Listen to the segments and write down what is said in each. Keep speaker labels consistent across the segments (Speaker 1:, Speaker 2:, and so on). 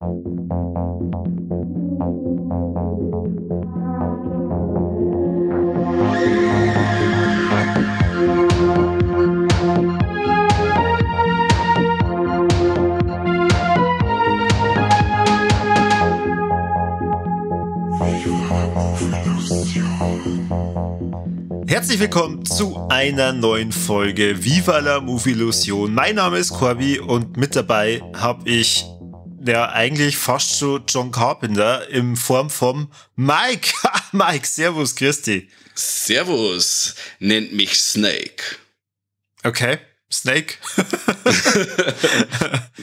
Speaker 1: Herzlich willkommen zu einer neuen Folge Viva la Movielusion. Mein Name ist Corby und mit dabei habe ich ja eigentlich fast schon John Carpenter in Form von Mike. Mike, servus, Christi.
Speaker 2: Servus, nennt mich Snake.
Speaker 1: Okay, Snake.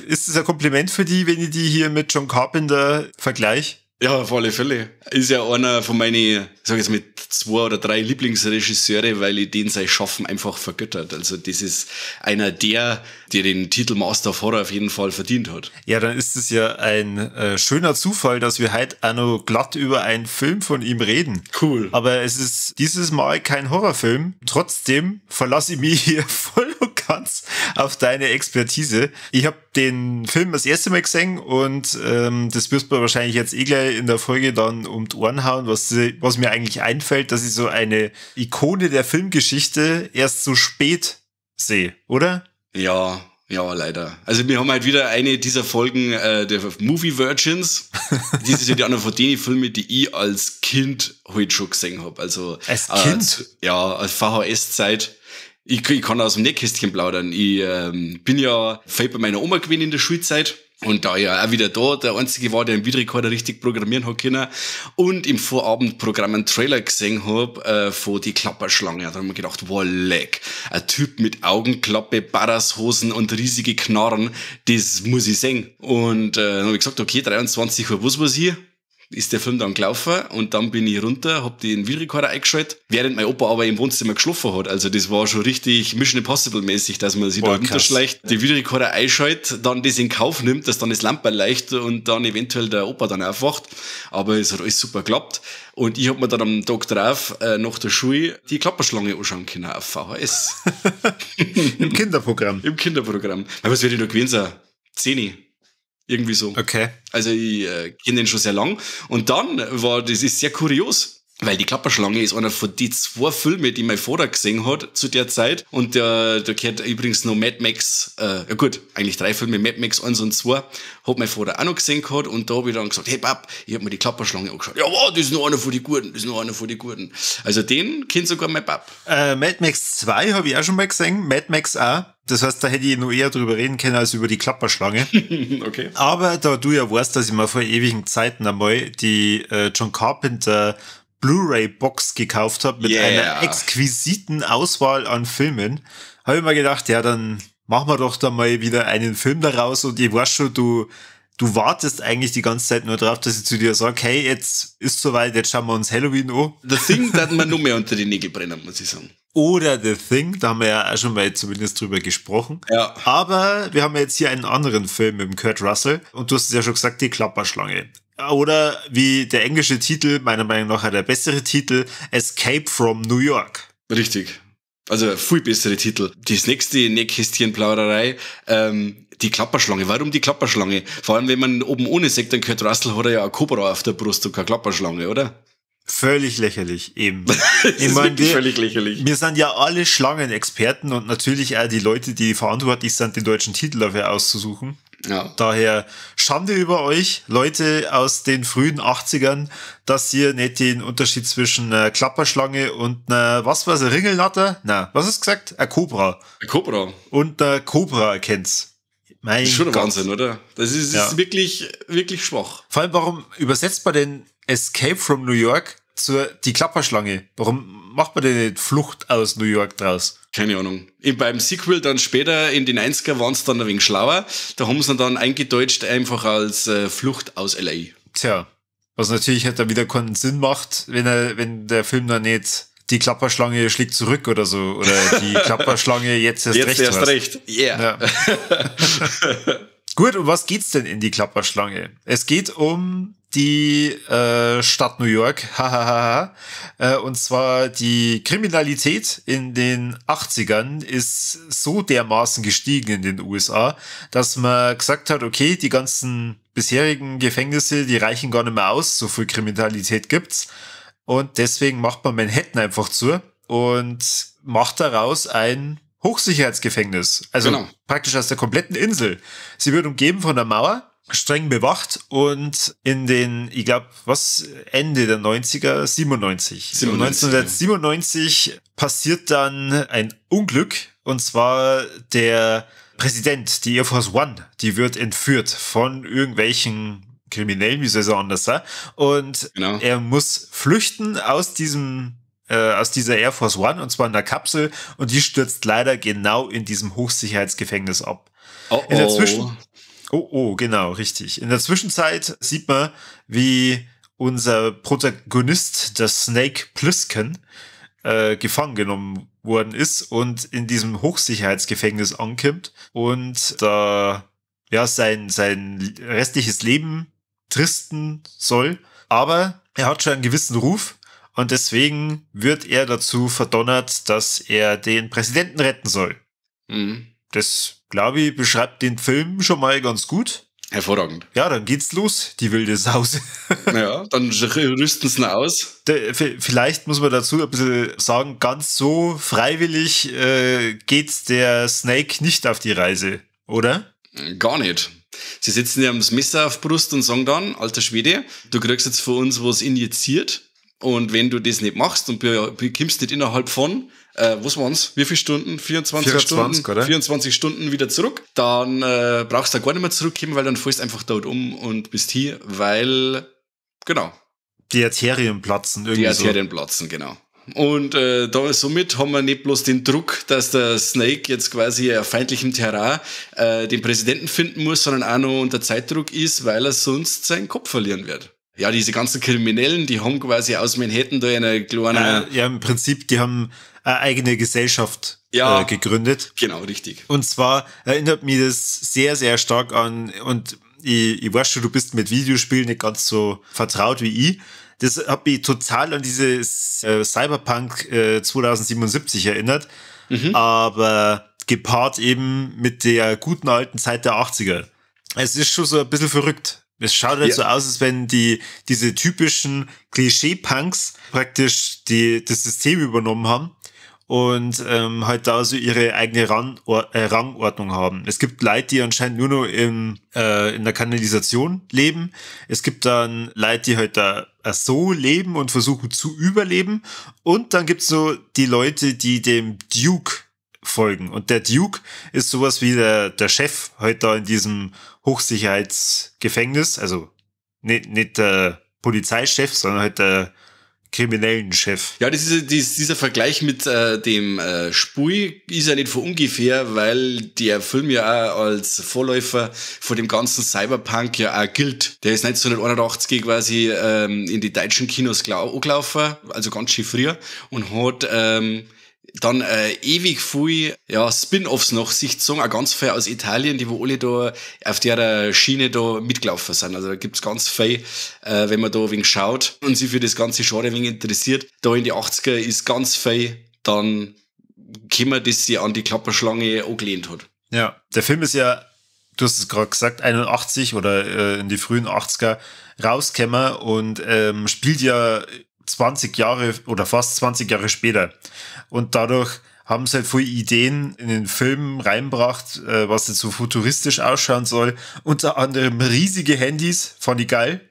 Speaker 1: Ist das ein Kompliment für die, wenn ich die hier mit John Carpenter vergleiche?
Speaker 2: Ja, auf alle Fälle. Ist ja einer von meinen, sag jetzt mit 2 oder 3 Lieblingsregisseure, weil ich den sein Schaffen einfach vergöttert. Also das ist einer der den Titel Master of Horror auf jeden Fall verdient hat.
Speaker 1: Ja, dann ist es ja ein schöner Zufall, dass wir heute auch noch glatt über einen Film von ihm reden.
Speaker 2: Cool.
Speaker 1: Aber es ist dieses Mal kein Horrorfilm. Trotzdem verlasse ich mich hier voll und ganz auf deine Expertise. Ich habe den Film das erste Mal gesehen und das wirst du wahrscheinlich jetzt eh gleich in der Folge dann um die Ohren hauen, was mir eigentlich einfällt, dass ich so eine Ikone der Filmgeschichte erst so spät sehe, oder?
Speaker 2: Ja, leider. Also wir haben halt wieder eine dieser Folgen der Movie Virgins. Das ist ja die andere von den Filmen, die ich als Kind heute schon gesehen habe. Also
Speaker 1: als Kind?
Speaker 2: Als VHS-Zeit. Ich kann aus dem Nähkästchen plaudern. Ich bin ja viel bei meiner Oma gewesen in der Schulzeit. Und da ja auch wieder da der Einzige war, der im Videorekorder richtig programmieren hat können und im Vorabendprogramm einen Trailer gesehen habe von die Klapperschlange. Da haben wir gedacht, wow, leck. Ein Typ mit Augenklappe, Barashosen und riesige Knarren, das muss ich sehen. Und dann habe ich gesagt, okay, 23 Uhr, was hier? Ist der Film dann gelaufen und dann bin ich runter, hab den Videorekorder eingeschaltet, während mein Opa aber im Wohnzimmer geschlafen hat. Also das war schon richtig Mission Impossible mäßig, dass man sich da runterschleicht, den Videorekorder einschaltet, dann das in Kauf nimmt, dass dann das Lampe leuchtet und dann eventuell der Opa dann aufwacht. Aber es hat alles super geklappt. Und ich hab mir dann am Tag drauf nach der Schule die Klapperschlange anschauen können auf VHS.
Speaker 1: Im Kinderprogramm.
Speaker 2: Im Kinderprogramm. Aber was wird ich da gewesen sein? 10. Irgendwie so.
Speaker 1: Okay.
Speaker 2: Also ich kenne den schon sehr lang. Und dann das ist sehr kurios, weil die Klapperschlange ist einer von die 2 Filme, die mein Vater gesehen hat zu der Zeit. Und da gehört übrigens noch Mad Max, eigentlich 3 Filme, Mad Max 1 und 2, hat mein Vater auch noch gesehen gehabt. Und da habe ich dann gesagt, hey Pap, ich hab mir die Klapperschlange angeschaut. Ja, wow, das ist noch einer von die Guten, Also den kennt sogar mein Pap.
Speaker 1: Mad Max 2 habe ich auch schon mal gesehen, Mad Max auch. Das heißt, da hätte ich noch eher drüber reden können als über die Klapperschlange.
Speaker 2: Okay.
Speaker 1: Aber da du ja weißt, dass ich mir vor ewigen Zeiten einmal die John Carpenter Blu-ray-Box gekauft habe mit einer exquisiten Auswahl an Filmen, habe ich mir gedacht, ja, dann machen wir doch da mal wieder einen Film daraus. Und ich weiß schon, du wartest eigentlich die ganze Zeit nur drauf, dass ich zu dir sage, hey, jetzt ist soweit, jetzt schauen wir uns Halloween an.
Speaker 2: The Thing, da hat man noch mehr unter die Nägel brennen, muss ich sagen.
Speaker 1: Oder The Thing, da haben wir ja auch schon mal zumindest drüber gesprochen.
Speaker 2: Ja.
Speaker 1: Aber wir haben jetzt hier einen anderen Film mit dem Kurt Russell und du hast es ja schon gesagt, die Klapperschlange. Oder wie der englische Titel, meiner Meinung nach der bessere Titel, Escape from New York.
Speaker 2: Richtig. Also viel bessere Titel. Das nächste Nähkästchenplauderei, die Klapperschlange. Warum die Klapperschlange? Vor allem, wenn man oben ohne sagt, dann Kurt Russell hat er ja ein Cobra auf der Brust und keine Klapperschlange, oder?
Speaker 1: Völlig lächerlich, eben.
Speaker 2: Ich meine, völlig lächerlich.
Speaker 1: Wir sind ja alle Schlangenexperten und natürlich auch die Leute, die verantwortlich sind, den deutschen Titel dafür auszusuchen.
Speaker 2: Ja.
Speaker 1: Daher Schande über euch, Leute aus den frühen 80ern, dass ihr nicht den Unterschied zwischen einer Klapperschlange und einer, was war's, eine Ringelnatter? Na, was hast du gesagt? Ein Cobra.
Speaker 2: Ein Cobra.
Speaker 1: Und der Cobra erkennt's.
Speaker 2: Das ist schon ein Wahnsinn, oder? Das ist wirklich, wirklich schwach.
Speaker 1: Vor allem, warum übersetzt man den Escape from New York die Klapperschlange? Warum macht man denn nicht Flucht aus New York draus?
Speaker 2: Keine Ahnung. Beim Sequel dann später in den 90er waren es dann ein wenig schlauer. Da haben sie dann eingedeutscht einfach als Flucht aus L.A.
Speaker 1: Tja, was natürlich halt dann wieder keinen Sinn macht, wenn der Film dann nicht die Klapperschlange schlägt zurück oder so. Oder die Klapperschlange jetzt erst recht.
Speaker 2: Yeah.
Speaker 1: Ja. Gut, um was geht's denn in die Klapperschlange? Es geht um die Stadt New York. Und zwar die Kriminalität in den 80ern ist so dermaßen gestiegen in den USA, dass man gesagt hat, okay, die ganzen bisherigen Gefängnisse, die reichen gar nicht mehr aus, so viel Kriminalität gibt's. Und deswegen macht man Manhattan einfach zu und macht daraus ein Hochsicherheitsgefängnis. Also praktisch aus der kompletten Insel. Sie wird umgeben von einer Mauer, streng bewacht und in den, ich glaube, Ende der 90er, 97. 1997 passiert dann ein Unglück und zwar der Präsident, die Air Force One, die wird entführt von irgendwelchen Kriminellen, wie soll es anders sein, und er muss flüchten aus dieser Air Force One und zwar in der Kapsel und die stürzt leider genau in diesem Hochsicherheitsgefängnis ab. Genau, richtig. In der Zwischenzeit sieht man, wie unser Protagonist, der Snake Plissken, gefangen genommen worden ist und in diesem Hochsicherheitsgefängnis ankommt und da sein restliches Leben tristen soll. Aber er hat schon einen gewissen Ruf und deswegen wird er dazu verdonnert, dass er den Präsidenten retten soll. Mhm. Das, glaube ich, beschreibt den Film schon mal ganz gut.
Speaker 2: Hervorragend.
Speaker 1: Ja, dann geht's los, die wilde Sause.
Speaker 2: Ja, dann rüsten sie ihn aus.
Speaker 1: Vielleicht muss man dazu ein bisschen sagen, ganz so freiwillig geht der Snake nicht auf die Reise, oder?
Speaker 2: Gar nicht. Sie setzen ja das Messer auf die Brust und sagen dann, alter Schwede, du kriegst jetzt von uns was injiziert und wenn du das nicht machst und bekommst nicht innerhalb von was waren's? Wie viele Stunden? 24 Stunden?
Speaker 1: Oder?
Speaker 2: 24 Stunden wieder zurück. Dann brauchst du da gar nicht mehr zurückkommen, weil dann fällst du einfach dort um und bist hier, weil,
Speaker 1: die Arterien platzen irgendwie.
Speaker 2: Die Arterien platzen, genau. Und somit haben wir nicht bloß den Druck, dass der Snake jetzt quasi auf feindlichem Terrain den Präsidenten finden muss, sondern auch noch unter Zeitdruck ist, weil er sonst seinen Kopf verlieren wird. Ja, diese ganzen Kriminellen, die haben quasi aus Manhattan da eine kleine...
Speaker 1: ja, im Prinzip, die haben eine eigene Gesellschaft gegründet.
Speaker 2: Genau, richtig.
Speaker 1: Und zwar erinnert mich das sehr, sehr stark an, und ich weiß schon, du bist mit Videospielen nicht ganz so vertraut wie ich. Das hat mich total an dieses Cyberpunk 2077 erinnert, aber gepaart eben mit der guten alten Zeit der 80er. Es ist schon so ein bisschen verrückt. Es schaut halt so aus, als wenn diese typischen Klischee-Punks praktisch das System übernommen haben und halt da so ihre eigene Rangordnung haben. Es gibt Leute, die anscheinend nur noch in der Kanalisation leben. Es gibt dann Leute, die halt da so leben und versuchen zu überleben. Und dann gibt's so die Leute, die dem Duke folgen. Und der Duke ist sowas wie der Chef halt da in diesem Hochsicherheitsgefängnis. Also nicht der Polizeichef, sondern halt der kriminellen Chef.
Speaker 2: Ja, dieser Vergleich mit dem Spui ist ja nicht von ungefähr, weil der Film ja auch als Vorläufer von dem ganzen Cyberpunk ja auch gilt. Der ist 1981 quasi in die deutschen Kinos angelaufen, also ganz schön früher, und hat dann ewig viel Spin-Offs noch sich gezogen, auch ganz viel aus Italien, die wo alle da auf der Schiene da mitgelaufen sind. Also da gibt's ganz viel, wenn man da ein wenig schaut und sich für das ganze Genre ein wenig interessiert. Da in die 80er ist ganz viel dann gekommen, dass sie an die Klapperschlange angelehnt hat.
Speaker 1: Ja, der Film ist ja, du hast es gerade gesagt, 81 oder in die frühen 80er rausgekommen und spielt ja 20 Jahre oder fast 20 Jahre später. Und dadurch haben sie halt viele Ideen in den Film reinbracht, was jetzt so futuristisch ausschauen soll. Unter anderem riesige Handys, fand ich geil.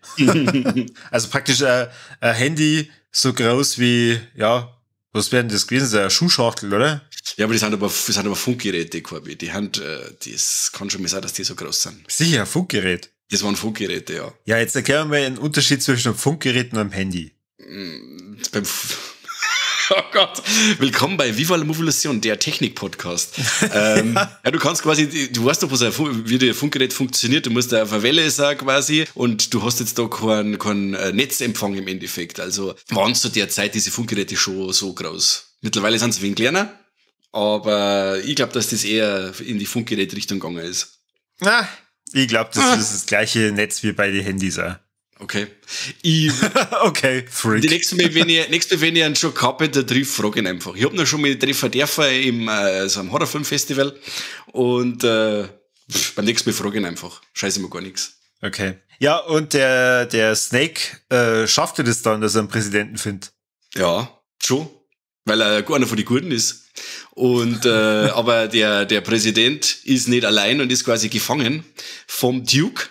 Speaker 1: Also praktisch ein Handy so groß wie, was wären das gewesen? So eine Schuhschachtel, oder?
Speaker 2: Ja, aber das sind aber Funkgeräte, Corby. Das kann schon mal sein, dass die so groß sind.
Speaker 1: Sicher, ein Funkgerät.
Speaker 2: Das waren Funkgeräte, ja.
Speaker 1: Ja, jetzt erklären wir den Unterschied zwischen einem Funkgerät und einem Handy.
Speaker 2: Oh Gott, willkommen bei Viva la Movolution, der Technik-Podcast. Ja, du kannst quasi, du weißt doch, wie der Funkgerät funktioniert, du musst da auf eine Welle sein quasi und du hast jetzt da keinen Netzempfang im Endeffekt. Also waren zu der Zeit diese Funkgeräte schon so groß. Mittlerweile sind sie ein wenig kleiner, aber ich glaube, dass das eher in die Funkgerätrichtung gegangen ist.
Speaker 1: Ich glaube, das ist das gleiche Netz wie bei den Handys auch.
Speaker 2: Okay.
Speaker 1: Okay, Freak.
Speaker 2: Die nächste Mal, wenn ich einen John Carpenter triff, frage ihn einfach. Ich hab noch schon mal treffen dürfen im so einem Horrorfilmfestival und beim nächsten Mal frage ich ihn einfach. Scheiße mir gar nichts.
Speaker 1: Okay. Ja, und der Snake schaffte das dann, dass er einen Präsidenten findet.
Speaker 2: Ja, schon. Weil er einer von den Guten ist. Und aber der Präsident ist nicht allein und ist quasi gefangen vom Duke,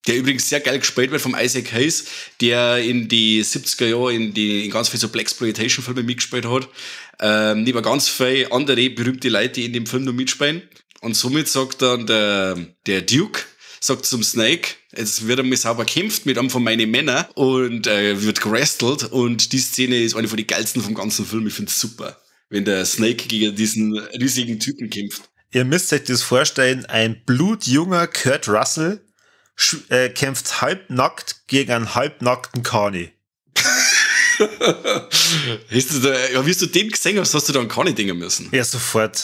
Speaker 2: der übrigens sehr geil gespielt wird vom Isaac Hayes, der in die 70er Jahre in ganz viel so Blaxploitation-Filme mitgespielt hat. Neben ganz viele andere berühmte Leute, die in dem Film noch mitspielen. Und somit sagt dann der Duke, sagt zum Snake, jetzt wird einmal sauber gekämpft mit einem von meinen Männern und wird gerestelt. Und die Szene ist eine von den geilsten vom ganzen Film. Ich find's super, wenn der Snake gegen diesen riesigen Typen kämpft.
Speaker 1: Ihr müsst euch das vorstellen, ein blutjunger Kurt Russell kämpft halbnackt gegen einen halbnackten Carney.
Speaker 2: Wie du den gesehen hast, hast du dann Carney denken müssen.
Speaker 1: Ja, sofort.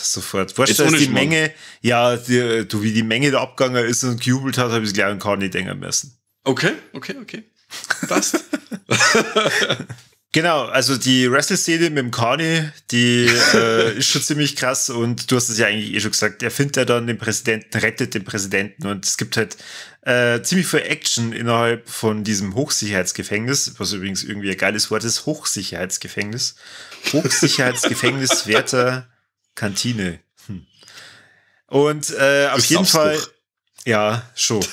Speaker 1: Weißt du, die Menge, wie die Menge da abgegangen ist und gejubelt hat, habe ich gleich an Carney denken müssen.
Speaker 2: Okay. Passt.
Speaker 1: Genau, also die Wrestle-Szene mit dem Carney, die ist schon ziemlich krass und du hast es ja eigentlich schon gesagt, er findet ja dann den Präsidenten, rettet den Präsidenten und es gibt halt ziemlich viel Action innerhalb von diesem Hochsicherheitsgefängnis, was übrigens irgendwie ein geiles Wort ist, Hochsicherheitsgefängnis. Hochsicherheitsgefängnis Werther Kantine. Und auf jeden Fall, ja, schon.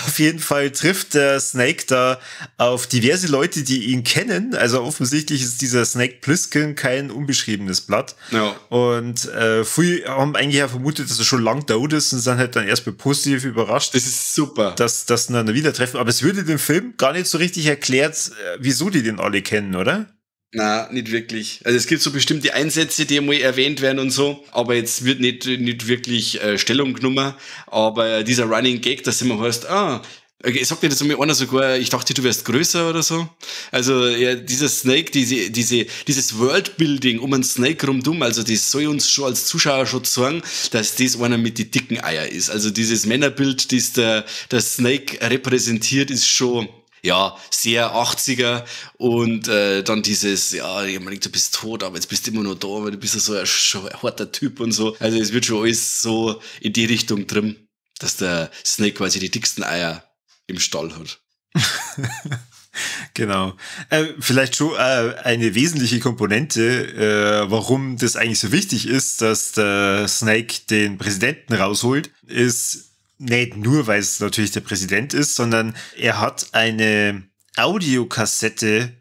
Speaker 1: Auf jeden Fall trifft der Snake da auf diverse Leute, die ihn kennen. Also offensichtlich ist dieser Snake Plissken kein unbeschriebenes Blatt.
Speaker 2: Ja.
Speaker 1: Und viele haben eigentlich ja vermutet, dass er schon lang tot ist und sind halt dann erstmal positiv überrascht.
Speaker 2: Das ist super.
Speaker 1: Dass dann wieder treffen. Aber es würde dem Film gar nicht so richtig erklärt, wieso die den alle kennen, oder?
Speaker 2: Na, nicht wirklich. Also es gibt so bestimmte Einsätze, die einmal erwähnt werden und so, aber jetzt wird nicht wirklich Stellung genommen. Aber dieser Running Gag, dass immer heißt, ich sag dir das einmal einer sogar, ich dachte, du wärst größer oder so. Also ja, dieser Snake, dieses Worldbuilding um einen Snake rumdumm, also das soll uns schon als Zuschauer schon sagen, dass das einer mit die dicken Eier ist. Also dieses Männerbild, das der Snake repräsentiert, ist schon ja, sehr 80er und dann dieses, ja, ich meine, du bist tot, aber jetzt bist du immer noch da, weil du bist ja so ein harter Typ und so. Also es wird schon alles so in die Richtung drin, dass der Snake quasi die dicksten Eier im Stall hat.
Speaker 1: Genau. Vielleicht schon eine wesentliche Komponente, warum das eigentlich so wichtig ist, dass der Snake den Präsidenten rausholt, ist nicht nur, weil es natürlich der Präsident ist, sondern er hat eine Audiokassette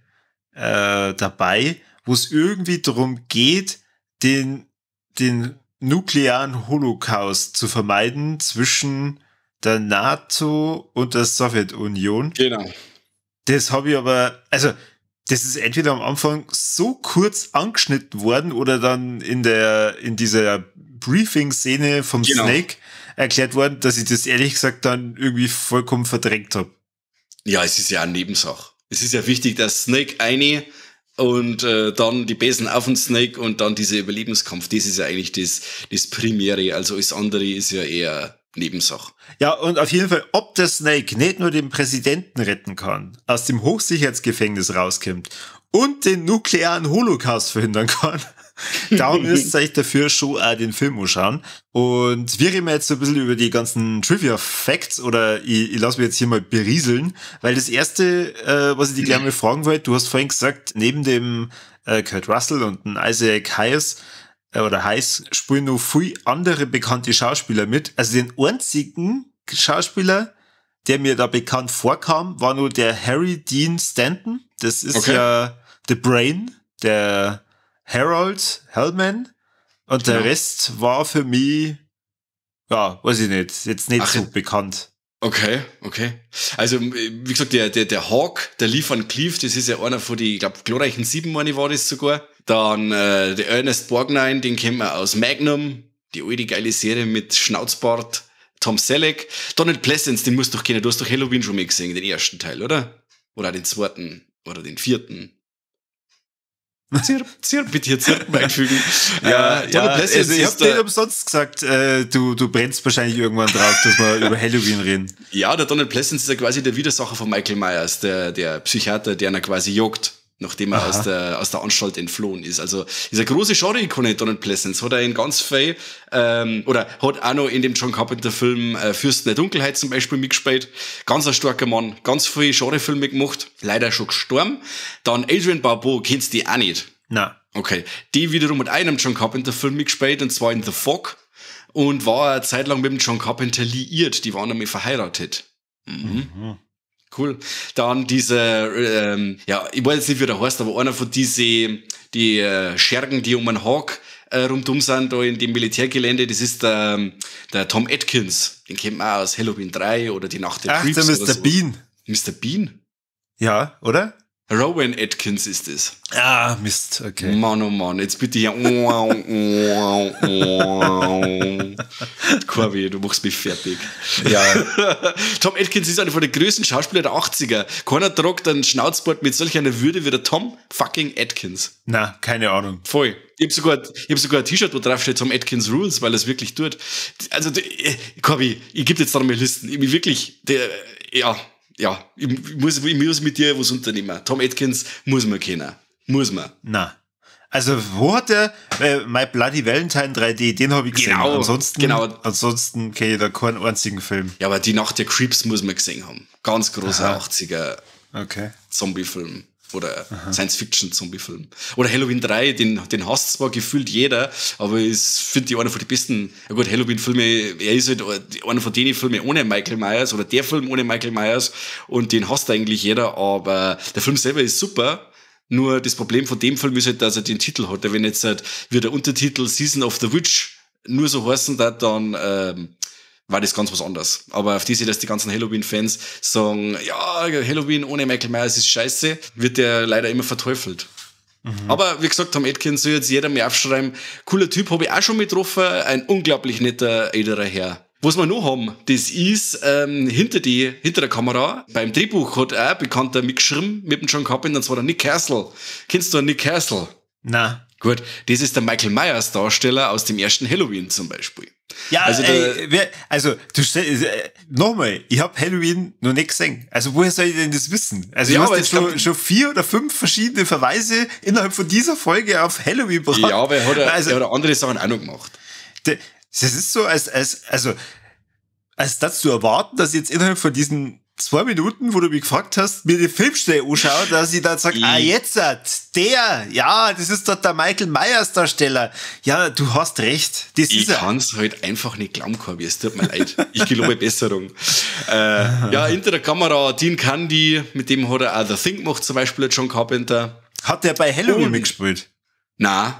Speaker 1: dabei, wo es irgendwie darum geht, den nuklearen Holocaust zu vermeiden zwischen der NATO und der Sowjetunion.
Speaker 2: Genau.
Speaker 1: Das habe ich aber, also das ist entweder am Anfang so kurz angeschnitten worden oder dann in dieser Briefing-Szene vom Snake erklärt worden, dass ich das ehrlich gesagt dann irgendwie vollkommen verdrängt habe.
Speaker 2: Ja, es ist ja eine Nebensache. Es ist ja wichtig, dass Snake eine und dann die Besen auf den Snake und dann dieser Überlebenskampf. Das ist ja eigentlich das Primäre. Also alles andere ist ja eher Nebensache.
Speaker 1: Ja, und auf jeden Fall, ob der Snake nicht nur den Präsidenten retten kann, aus dem Hochsicherheitsgefängnis rauskommt und den nuklearen Holocaust verhindern kann, darum müsst ihr euch dafür schon auch den Film anschauen. Und wir reden jetzt so ein bisschen über die ganzen Trivia-Facts oder ich lasse mich jetzt hier mal berieseln, weil das erste, was ich dich gleich mal fragen wollte, du hast vorhin gesagt, neben dem Kurt Russell und dem Isaac Hayes spielen noch viele andere bekannte Schauspieler mit. Also den einzigen Schauspieler, der mir da bekannt vorkam, war nur der Harry Dean Stanton. Das ist ja The Brain, der Harold Hellman. Und der Rest war für mich, ja, weiß ich nicht, jetzt nicht so bekannt.
Speaker 2: Okay. Also, wie gesagt, der Hawk, der Lee Van Cleef, das ist ja einer von die, ich glaube, glorreichen 7, meine war das sogar. Dann der Ernest Borgnine, den kennen wir aus Magnum, die alte geile Serie mit Schnauzbart, Tom Selleck. Donald Pleasence, den musst du doch kennen, du hast doch Halloween schon mal gesehen, den ersten Teil, oder? Oder den zweiten, oder den vierten. bitte hier Zirpen einfügen.
Speaker 1: Donald Pleasence also ich hab dir umsonst gesagt, du brennst wahrscheinlich irgendwann drauf, dass wir über Halloween reden.
Speaker 2: Ja, der Donald Pleasence ist ja quasi der Widersacher von Michael Myers, der Psychiater, der ihn quasi jagt, nachdem er aus der Anstalt entflohen ist. Also ist eine große Genre-Ikone, Donald Pleasence. Hat er in ganz viel, oder hat auch noch in dem John Carpenter-Film Fürsten der Dunkelheit zum Beispiel mitgespielt. Ganz ein starker Mann, ganz viele Genrefilme gemacht, leider schon gestorben. Dann Adrienne Barbeau, kennst du die auch nicht?
Speaker 1: Nein.
Speaker 2: Okay. Die wiederum mit einem John Carpenter-Film mitgespielt, und zwar in The Fog, und war eine Zeit lang mit dem John Carpenter liiert. Die waren nämlich verheiratet. Cool. Dann diese, ich weiß jetzt nicht, wie der heißt, aber einer von die Schergen, die um einen Hawk rundum sind, da in dem Militärgelände, das ist der Tom Atkins. Den kennt man auch aus Halloween 3 oder die Nacht der Creeps.
Speaker 1: Ach, der Mr. Bean.
Speaker 2: Mr. Bean?
Speaker 1: Ja, oder?
Speaker 2: Rowan Atkins ist es.
Speaker 1: Ah, Mist, okay.
Speaker 2: Mann, oh Mann, jetzt bitte hier. Corby, du machst mich fertig.
Speaker 1: Ja.
Speaker 2: Tom Atkins ist einer von den größten Schauspielern der 80er. Keiner tragt einen Schnauzbart mit solch einer Würde wie der Tom fucking Atkins.
Speaker 1: Na, keine Ahnung.
Speaker 2: Voll. Ich hab sogar ein T-Shirt, wo drauf steht, Tom Atkins Rules, weil er es wirklich tut. Also, Corby, ich gebe jetzt da mal Listen. Ich wirklich, ich muss mit dir was unternehmen. Tom Atkins muss man kennen. Muss man.
Speaker 1: Na. Also, wo hat der My Bloody Valentine 3D, den habe ich gesehen. Ansonsten kenne ich da keinen einzigen Film.
Speaker 2: Ja, aber die Nacht der Creeps muss man gesehen haben. Ganz großer 80er Zombie-Film. Oder Science-Fiction-Zombie-Film. Oder Halloween 3, den hasst zwar gefühlt jeder, aber ist, finde ich, einer von den besten, ja gut, Halloween-Filme, er ist halt einer von den Filmen ohne Michael Myers, oder der Film ohne Michael Myers, und den hasst eigentlich jeder, aber der Film selber ist super. Nur das Problem von dem Film ist halt, dass er den Titel hat. Wenn jetzt halt wie der Untertitel Season of the Witch nur so heißen darf, dann war das ganz was anderes. Aber auf diese, dass die ganzen Halloween-Fans sagen, ja, Halloween ohne Michael Myers ist scheiße, wird der leider immer verteufelt. Aber wie gesagt, Tom Atkins soll jetzt jeder mehr aufschreiben. Cooler Typ, habe ich auch schon mit getroffen. Ein unglaublich netter älterer Herr. Was wir noch haben, das ist hinter der Kamera. Beim Drehbuch hat auch ein Bekannter mitgeschrieben mit dem John Carpenter, und zwar der Nick Castle. Kennst du den Nick Castle?
Speaker 1: Na.
Speaker 2: Gut, das ist der Michael Myers Darsteller aus dem ersten Halloween zum Beispiel.
Speaker 1: Ja, also nochmal, ich habe Halloween noch nicht gesehen. Also woher soll ich denn das wissen? Also du hast jetzt schon 4 oder 5 verschiedene Verweise innerhalb von dieser Folge auf Halloween gebracht.
Speaker 2: Ja, aber er hat andere Sachen auch noch gemacht.
Speaker 1: Das ist so, als dass du erwarten, dass jetzt innerhalb von diesen 2 Minuten, wo du mich gefragt hast, mir die Filmstelle anschaue, dass ich dann sage, das ist doch der Michael Myers Darsteller. Ja, du hast recht.
Speaker 2: Ich kann es halt einfach nicht glauben, Corby. Es tut mir leid. Ich gelobe Besserung. Hinter der Kamera Dean Candy, mit dem hat er auch The Thing gemacht, zum Beispiel John Carpenter.
Speaker 1: Hat der bei Halloween mitgespielt?
Speaker 2: Nein.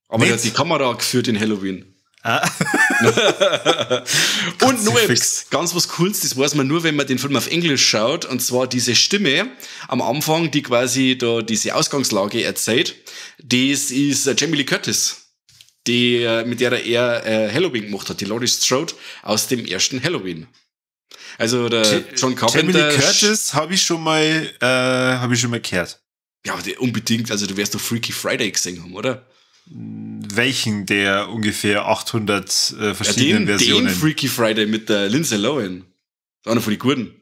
Speaker 2: Aber er hat die Kamera geführt in Halloween. Und noch etwas, ganz was Cooles, das weiß man nur, wenn man den Film auf Englisch schaut, und zwar diese Stimme am Anfang, die quasi da diese Ausgangslage erzählt, das ist Jamie Lee Curtis, mit der er Halloween gemacht hat, die Laurie Strode aus dem ersten Halloween. Also der John Carpenter.
Speaker 1: Jamie Lee Curtis habe ich schon mal gehört.
Speaker 2: Ja, aber unbedingt, also du wirst doch Freaky Friday gesehen haben, oder?
Speaker 1: Welchen der ungefähr 800 verschiedenen Versionen?
Speaker 2: Den Freaky Friday mit der Lindsay Lohan. Einer von den Guten.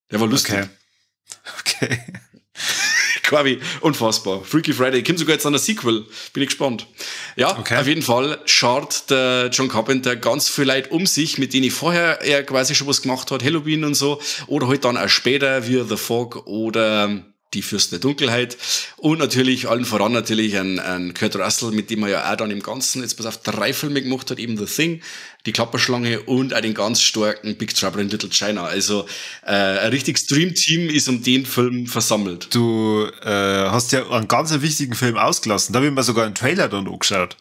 Speaker 2: Der war lustig.
Speaker 1: Okay.
Speaker 2: Corby, unfassbar. Freaky Friday. Kommt sogar jetzt an der Sequel. Bin ich gespannt. Ja, auf jeden Fall schaut der John Carpenter ganz viel Leute um sich, mit denen er quasi schon was gemacht hat, Halloween und so. Oder halt dann auch später, wie The Fog oder die Fürsten der Dunkelheit, und natürlich allen voran natürlich ein Kurt Russell, mit dem er ja auch dann im Ganzen jetzt 3 Filme gemacht hat, eben The Thing, die Klapperschlange und auch den ganz starken Big Trouble in Little China. Also ein richtiges Dream-Team ist um den Film versammelt.
Speaker 1: Du hast ja einen ganz wichtigen Film ausgelassen, da habe ich mir sogar einen Trailer dann angeschaut.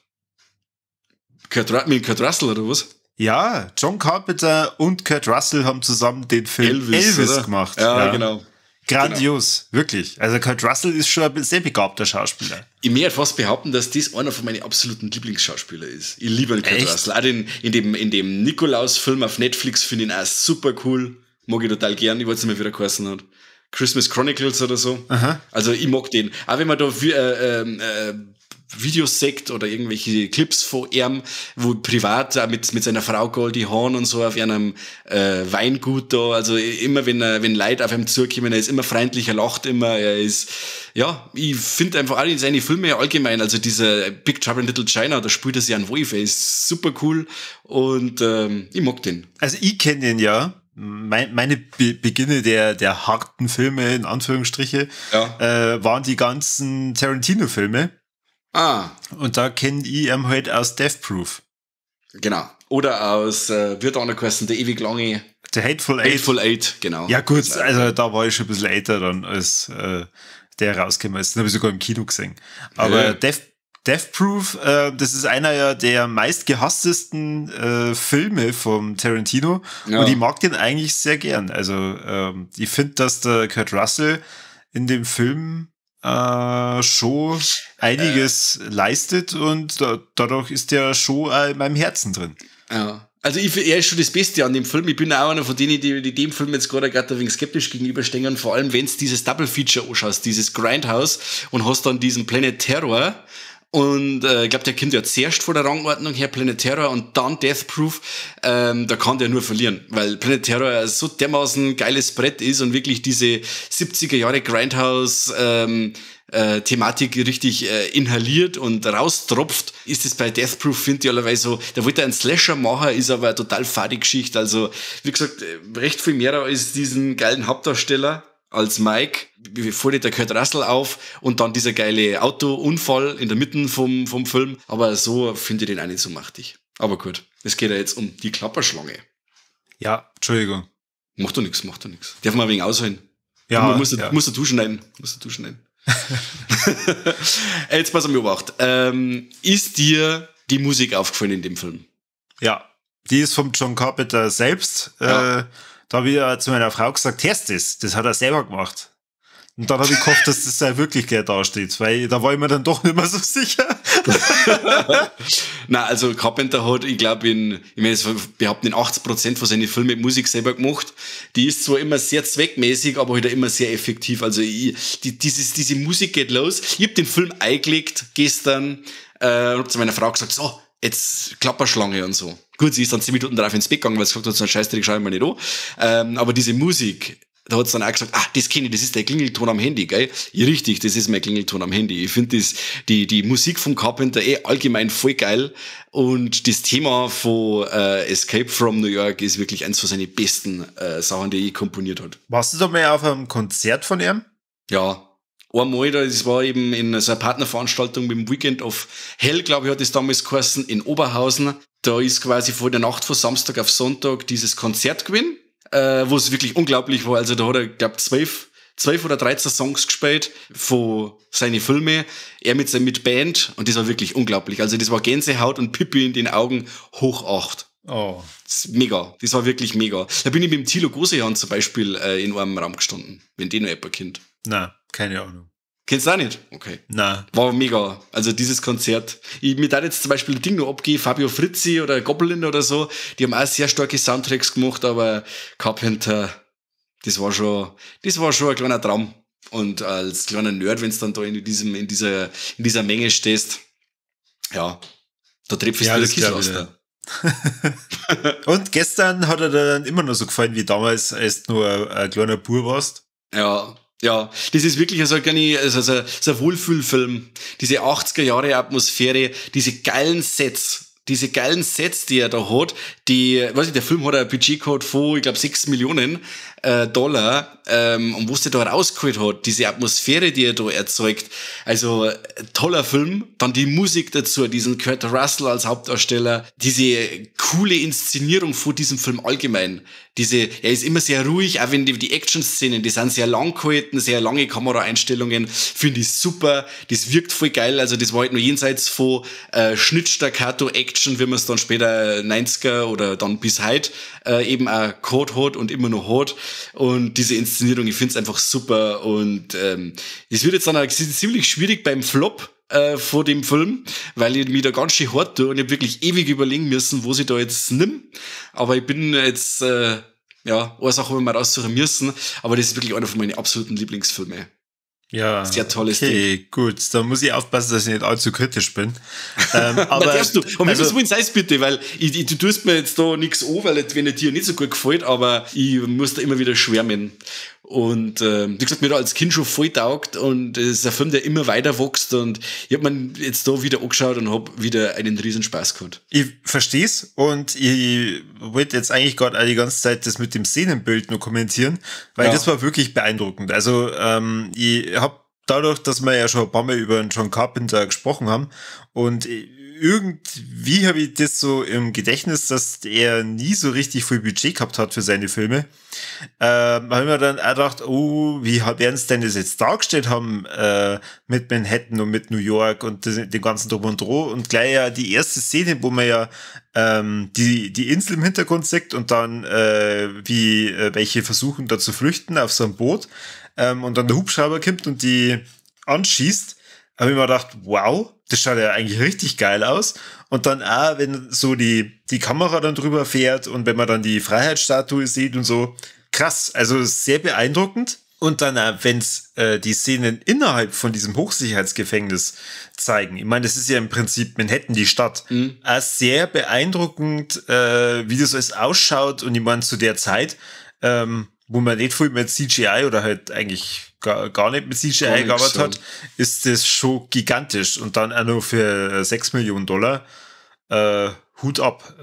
Speaker 2: Mit Kurt Russell oder was?
Speaker 1: Ja, John Carpenter und Kurt Russell haben zusammen den Film Elvis gemacht.
Speaker 2: Ja, genau.
Speaker 1: Grandios, wirklich. Also Kurt Russell ist schon ein sehr begabter Schauspieler.
Speaker 2: Ich möchte fast behaupten, dass das einer von meinen absoluten Lieblingsschauspieler ist. Ich liebe den Kurt Russell. Auch in dem Nikolaus-Film auf Netflix finde ich ihn auch super cool. Mag ich total gern. Ich weiß nicht mehr, wie der geheißen hat. Christmas Chronicles oder so.
Speaker 1: Aha.
Speaker 2: Also ich mag den. Auch wenn man da Videos sagt oder irgendwelche Clips von ihm, wo privat auch mit seiner Frau Goldie Hawn und so auf einem Weingut da, also immer wenn Leute auf ihm zukommen, er ist immer freundlich, er lacht immer, er ist, ja, ich finde einfach alle seine Filme allgemein, also dieser Big Trouble in Little China, da spielt er sich einen Wolf, er ist super cool und ich mag den.
Speaker 1: Also ich kenne den ja. Meine Beginne der harten Filme, in Anführungsstriche, waren die ganzen Tarantino-Filme. Und da kenne ich ihn halt aus Death Proof.
Speaker 2: Genau. Oder aus, wird auch noch geheißen, der ewig lange...
Speaker 1: Der Hateful Eight.
Speaker 2: Hateful Eight, genau.
Speaker 1: Ja gut, also da war ich schon ein bisschen älter dann, als der rausgekommen ist. Den habe ich sogar im Kino gesehen. Aber Death Proof, das ist einer der meistgehasstesten Filme vom Tarantino. Ja. Und ich mag den eigentlich sehr gern. Also ich finde, dass der Kurt Russell in dem Film schon einiges leistet und dadurch ist der schon in meinem Herzen drin.
Speaker 2: Ja. Also er ist schon das Beste an dem Film. Ich bin auch einer von denen, die dem Film jetzt gerade ein wenig skeptisch gegenüberstehen. Vor allem, wenn du dieses Double Feature anschaust, dieses Grindhouse und hast dann diesen Planet Terror. Und ich glaube, der kommt ja zuerst vor der Rangordnung her, Planet Terror und dann Death Proof. Da kann der nur verlieren, weil Planet Terror so dermaßen geiles Brett ist und wirklich diese 70er Jahre Grindhouse Thematik richtig inhaliert und raustropft, ist es bei Death Proof, finde ich allerweise so, da wollte er einen Slasher machen, ist aber eine total fade Geschichte. Also, wie gesagt, recht viel mehr als diesen geilen Hauptdarsteller als Mike, fällt der Kurt Russell auf und dann dieser geile Autounfall in der Mitte vom Film. Aber so finde ich den auch nicht so machtig. Aber gut, es geht ja jetzt um die Klapperschlange.
Speaker 1: Ja, Entschuldigung.
Speaker 2: Macht doch nichts. Darf man ein wenig ausholen.
Speaker 1: Ja.
Speaker 2: Muss der Duschen nehmen. Jetzt pass auf mich beobacht. Ist dir die Musik aufgefallen in dem Film?
Speaker 1: Ja, die ist vom John Carpenter selbst. Ja. Da habe ich ja zu meiner Frau gesagt, hörst du das hat er selber gemacht. Und dann habe ich gehofft, dass das ja wirklich gleich dasteht, weil da war ich mir dann doch nicht mehr so sicher.
Speaker 2: Na, also Carpenter hat, ich glaube, wir haben in 80% von seinen Filmen Musik selber gemacht. Die ist zwar immer sehr zweckmäßig, aber halt auch immer sehr effektiv. Also diese Musik geht los. Ich habe den Film eingelegt gestern und habe zu meiner Frau gesagt, so, jetzt Klapperschlange und so. Gut, sie ist dann 10 Minuten darauf ins Bett gegangen, weil sie gesagt hat, so ein Scheißdreck schau ich mir nicht an. Aber diese Musik, da hat sie dann auch gesagt, das kenne ich, das ist der Klingelton am Handy, gell? Ja, richtig, das ist mein Klingelton am Handy. Ich finde die Musik vom Carpenter allgemein voll geil. Und das Thema von Escape from New York ist wirklich eins von seinen besten Sachen, die er komponiert hat.
Speaker 1: Warst du da mal auf einem Konzert von ihm?
Speaker 2: Ja. Einmal, das war eben in so einer Partnerveranstaltung mit dem Weekend of Hell, glaube ich, hat es damals geheißen, in Oberhausen. Da ist quasi vor der Nacht von Samstag auf Sonntag dieses Konzert gewesen, wo es wirklich unglaublich war. Also da hat er, glaube ich, 12 oder 13 Songs gespielt von seinen Filmen, er mit Band, und das war wirklich unglaublich. Also das war Gänsehaut und Pippi in den Augen hoch 8.
Speaker 1: Oh.
Speaker 2: Das ist mega, das war wirklich mega. Da bin ich mit dem Thilo Gosejan zum Beispiel in einem Raum gestanden, wenn den noch jemand kennt.
Speaker 1: Na, keine Ahnung.
Speaker 2: Kennst du auch nicht? Okay.
Speaker 1: Nein.
Speaker 2: War mega. Also dieses Konzert. Mir da jetzt zum Beispiel ein Ding noch abgehen, Fabio Frizzi oder Goblin oder so, die haben auch sehr starke Soundtracks gemacht, aber Carpenter, das war schon ein kleiner Traum. Und als kleiner Nerd, wenn du dann da in dieser Menge stehst, ja, da trifft es wieder Kiesel aus da.
Speaker 1: Und gestern hat er dann immer noch so gefallen wie damals, als du nur ein kleiner Bub warst.
Speaker 2: Ja, das ist wirklich so ein Wohlfühlfilm. Diese 80er Jahre Atmosphäre, diese geilen Sets, die er da hat, der Film hat ein Budgetcode von, ich glaube, 6 Millionen Dollar, und was der da rausgeholt hat, diese Atmosphäre, die er da erzeugt, also toller Film, dann die Musik dazu, diesen Kurt Russell als Hauptdarsteller, diese coole Inszenierung von diesem Film allgemein, er ist immer sehr ruhig, auch wenn die Action-Szenen, die sind sehr lang gehalten, sehr lange Kameraeinstellungen, finde ich super, das wirkt voll geil, also das war halt nur jenseits von Schnitt-Staccato-Action, wie man es dann später 90er oder dann bis heute eben auch gehabt hat und immer noch hat. Und diese Inszenierung, ich finde es einfach super. Und es wird jetzt dann auch ziemlich schwierig beim Flop vor dem Film, weil ich mich da ganz schön hart tue und ich habe wirklich ewig überlegen müssen, wo ich da jetzt nimm. Aber ich bin jetzt Ja, eine Sache, wir mal raussuchen müssen, aber das ist wirklich einer von meinen absoluten Lieblingsfilmen.
Speaker 1: Ja,
Speaker 2: sehr tolles
Speaker 1: Ding. Gut, da muss ich aufpassen, dass ich nicht allzu kritisch bin. Aber
Speaker 2: darfst du. Und also, wie sei es bitte, weil du tust mir jetzt da nichts an, weil wenn er dir nicht so gut gefällt, aber ich muss da immer wieder schwärmen. Und wie gesagt, mir da als Kind schon voll taugt und es ist ein Film, der immer weiter wächst und ich habe mir jetzt da wieder angeschaut und habe wieder einen riesen Spaß gehabt.
Speaker 1: Ich versteh's und ich wollte jetzt eigentlich gerade die ganze Zeit das mit dem Szenenbild nur kommentieren, weil das war wirklich beeindruckend. Also ich habe dadurch, dass wir ja schon ein paar Mal über John Carpenter gesprochen haben und irgendwie habe ich das so im Gedächtnis, dass er nie so richtig viel Budget gehabt hat für seine Filme. Habe ich mir dann auch gedacht, oh, wie werden sie denn das jetzt dargestellt haben mit Manhattan und mit New York und dem ganzen Drum und Droh und gleich ja die erste Szene, wo man ja die Insel im Hintergrund sieht und dann wie welche versuchen da zu flüchten auf so einem Boot und dann der Hubschrauber kommt und die anschießt, habe ich mir gedacht, wow, das schaut ja eigentlich richtig geil aus. Und dann auch, wenn so die Kamera dann drüber fährt und wenn man dann die Freiheitsstatue sieht und so, krass, also sehr beeindruckend. Und dann auch, wenn es die Szenen innerhalb von diesem Hochsicherheitsgefängnis zeigen. Ich meine, das ist ja im Prinzip Manhattan, die Stadt. Auch sehr beeindruckend, wie das alles ausschaut. Und ich meine, zu der Zeit, wo man nicht viel mit CGI oder halt eigentlich gar nicht mit CGI gearbeitet hat, ist das schon gigantisch. Und dann auch nur für $6 Millionen. Hut ab.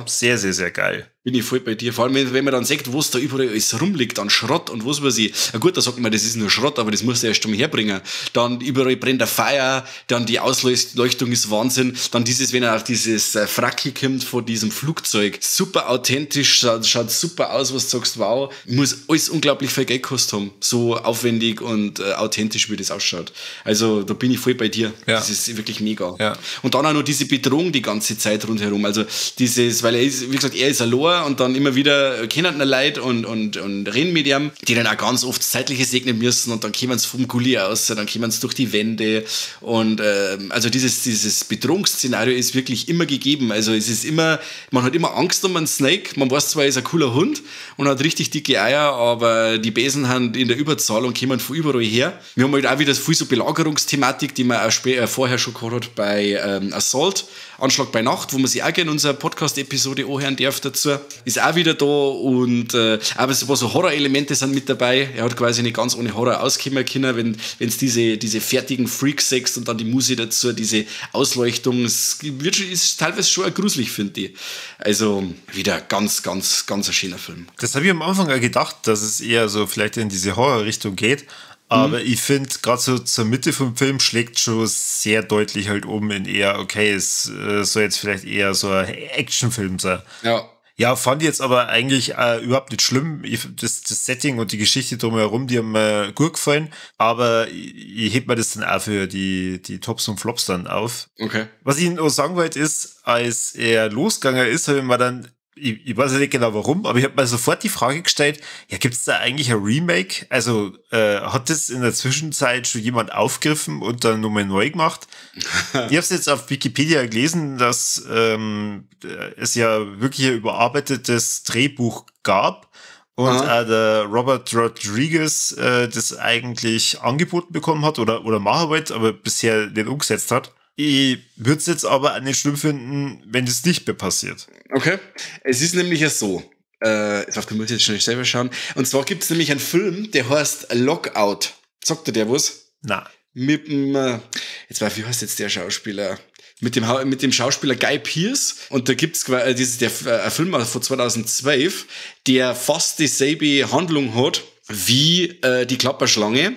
Speaker 1: Sehr, sehr, sehr geil.
Speaker 2: Bin ich voll bei dir. Vor allem, wenn man dann sagt, was da überall alles rumliegt an Schrott und was weiß ich. Na gut, da sagt man, das ist nur Schrott, aber das musst du erst mal herbringen. Dann überall brennt der Feuer, dann die Ausleuchtung ist Wahnsinn. Dann wenn er auf dieses Frackel kommt von diesem Flugzeug. Super authentisch, schaut super aus, was du sagst, wow. Muss alles unglaublich viel Geld gekostet haben. So aufwendig und authentisch, wie das ausschaut. Also, da bin ich voll bei dir. Ja. Das ist wirklich mega. Ja. Und dann auch noch diese Bedrohung die ganze Zeit rundherum. Also, weil er ist, wie gesagt, er ist allein und dann immer wieder kennen ihn Leute und reden mit ihm, die dann auch ganz oft das Zeitliche segnen müssen und dann kommen sie vom Gully aus, dann kommen sie durch die Wände und also dieses Bedrohungsszenario ist wirklich immer gegeben. Also es ist immer, man hat immer Angst um einen Snake, man weiß zwar, er ist ein cooler Hund und hat richtig dicke Eier, aber die Besen haben in der Überzahl und kommen von überall her. Wir haben halt auch wieder viel so Belagerungsthematik, die man auch vorher schon gehabt hat bei Assault, Anschlag bei Nacht, wo man sich auch gerne in unserer Podcast-Episode anhören darf dazu. Ist auch wieder da und aber so Horror-Elemente sind mit dabei. Er hat quasi nicht ganz ohne Horror auskommen können, wenn es diese fertigen Freaks sechst und dann die Musik dazu, diese Ausleuchtung, ist teilweise schon gruselig, finde ich. Also wieder ganz, ganz, ganz ein schöner Film.
Speaker 1: Das habe ich am Anfang auch gedacht, dass es eher so vielleicht in diese Horror-Richtung geht. Aber ich finde, gerade so zur Mitte vom Film schlägt schon sehr deutlich halt in eher, okay, es soll jetzt vielleicht eher so ein Actionfilm sein.
Speaker 2: Ja.
Speaker 1: Ja, fand ich jetzt aber eigentlich überhaupt nicht schlimm. Das Setting und die Geschichte drumherum, die haben mir gut gefallen. Aber ich heb mir das dann auch für die Tops und Flops dann auf.
Speaker 2: Okay.
Speaker 1: Was ich noch sagen wollte ist, als er losgegangen ist, habe ich mir dann, ich weiß ja nicht genau warum, aber ich habe mir sofort die Frage gestellt, ja, gibt es da eigentlich ein Remake? Also hat das in der Zwischenzeit schon jemand aufgegriffen und dann nochmal neu gemacht? Ich habe es jetzt auf Wikipedia gelesen, dass es ja wirklich ein überarbeitetes Drehbuch gab und auch der Robert Rodriguez das eigentlich angeboten bekommen hat oder machen wollte, aber bisher nicht umgesetzt hat. Ich würde es jetzt aber auch nicht schlimm finden, wenn das nicht mehr passiert.
Speaker 2: Okay. Es ist nämlich ja so. Auf den muss ich jetzt schnell selber schauen. Und zwar gibt es nämlich einen Film, der heißt Lockout. Sagt dir der was?
Speaker 1: Nein.
Speaker 2: Mit dem, wie heißt jetzt der Schauspieler? Mit dem Schauspieler Guy Pearce. Und da gibt's ein Film von 2012, der fast dieselbe Handlung hat wie die Klapperschlange.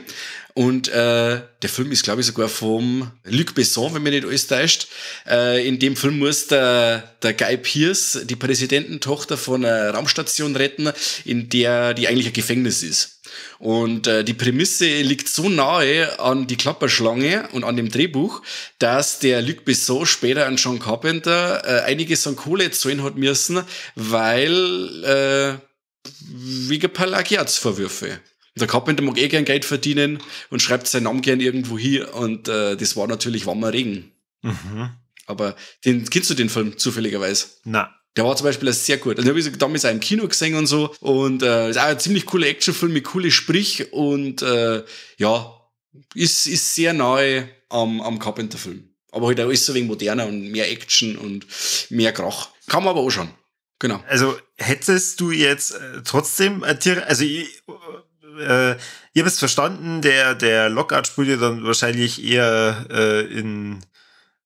Speaker 2: Und der Film ist, glaube ich, sogar vom Luc Besson, wenn mich nicht alles täuscht. In dem Film muss der Guy Pearce die Präsidententochter von einer Raumstation retten, die eigentlich ein Gefängnis ist. Und die Prämisse liegt so nahe an die Klapperschlange und an dem Drehbuch, dass der Luc Besson später an John Carpenter einiges an Kohle zahlen hat müssen, weil wegen Plagiatsvorwürfe. Der Carpenter mag gern Geld verdienen und schreibt seinen Namen gern irgendwo hin und das war natürlich warmer Regen. Aber kennst du den Film zufälligerweise?
Speaker 1: Na.
Speaker 2: Der war zum Beispiel sehr gut. Also, den habe ich damals auch im Kino gesehen und so. Und ist auch ein ziemlich cooler Actionfilm mit coole Sprich und ist sehr nahe am Carpenter-Film. Aber halt auch alles so ein wenig moderner und mehr Action und mehr Krach. Kann man aber auch schon. Genau.
Speaker 1: Also hättest du jetzt trotzdem ich habe es verstanden, der Lockhart spielt ja dann wahrscheinlich eher in